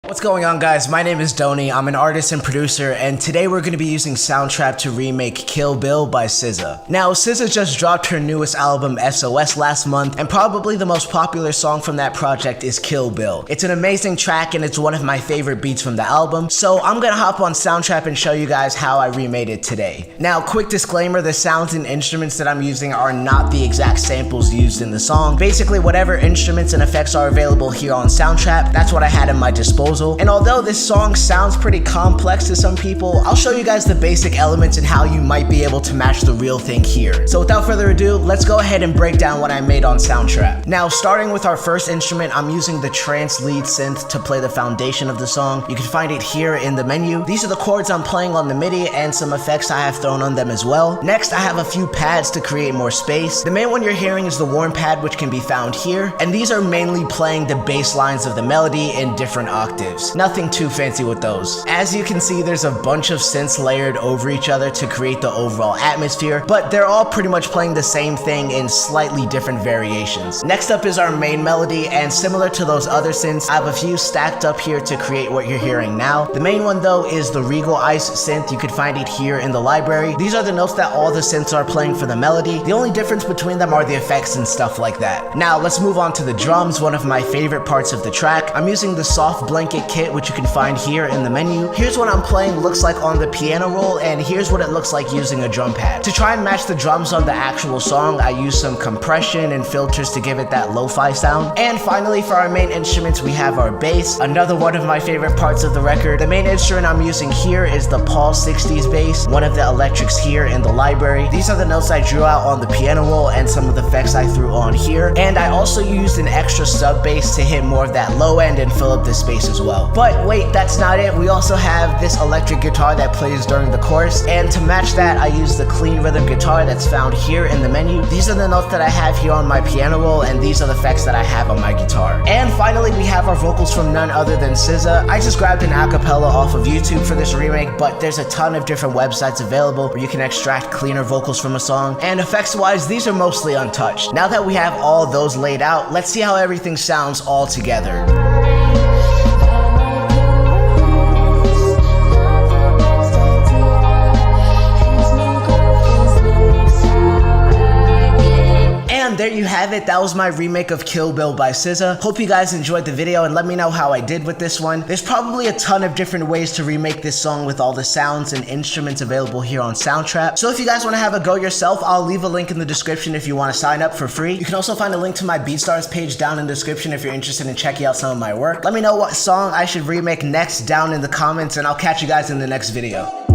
What's going on, guys? My name is Donnie. I'm an artist and producer, and today we're going to be using Soundtrap to remake Kill Bill by SZA. Now, SZA just dropped her newest album, SOS, last month, and probably the most popular song from that project is Kill Bill. It's an amazing track, and it's one of my favorite beats from the album, so I'm gonna hop on Soundtrap and show you guys how I remade it today. Now, quick disclaimer, the sounds and instruments that I'm using are not the exact samples used in the song. Basically, whatever instruments and effects are available here on Soundtrap, that's what I had in my disposal. And although this song sounds pretty complex to some people, I'll show you guys the basic elements and how you might be able to match the real thing here. So without further ado, let's go ahead and break down what I made on Soundtrap. Now, starting with our first instrument, I'm using the trance lead synth to play the foundation of the song. You can find it here in the menu. These are the chords I'm playing on the MIDI and some effects I have thrown on them as well. Next, I have a few pads to create more space. The main one you're hearing is the warm pad, which can be found here, and these are mainly playing the bass lines of the melody in different octaves. Nothing too fancy with those. As you can see, there's a bunch of synths layered over each other to create the overall atmosphere, but they're all pretty much playing the same thing in slightly different variations. Next up is our main melody, and similar to those other synths, I have a few stacked up here to create what you're hearing now. The main one though is the Regal Ice synth. You can find it here in the library. These are the notes that all the synths are playing for the melody. The only difference between them are the effects and stuff like that. Now let's move on to the drums, one of my favorite parts of the track. I'm using the Soft Blanket kit, which you can find here in the menu. Here's what I'm playing looks like on the piano roll, and here's what it looks like using a drum pad. To try and match the drums on the actual song, I use some compression and filters to give it that lo-fi sound. And finally, for our main instruments, we have our bass, another one of my favorite parts of the record. The main instrument I'm using here is the Paul 60s bass, one of the electrics here in the library. These are the notes I drew out on the piano roll and some of the effects I threw on here. And I also used an extra sub bass to hit more of that low end and fill up the space as well. But wait, that's not it. We also have this electric guitar that plays during the chorus, and to match that, I use the clean rhythm guitar that's found here in the menu. These are the notes that I have here on my piano roll, and these are the effects that I have on my guitar. And finally, we have our vocals from none other than SZA. I just grabbed an acapella off of YouTube for this remake, but there's a ton of different websites available where you can extract cleaner vocals from a song, and effects-wise, these are mostly untouched. Now that we have all those laid out, let's see how everything sounds all together. And there you have it. That was my remake of Kill Bill by SZA. Hope you guys enjoyed the video and let me know how I did with this one. There's probably a ton of different ways to remake this song with all the sounds and instruments available here on Soundtrap. So if you guys want to have a go yourself, I'll leave a link in the description if you want to sign up for free. You can also find a link to my BeatStars page down in the description if you're interested in checking out some of my work. Let me know what song I should remake next down in the comments, and I'll catch you guys in the next video.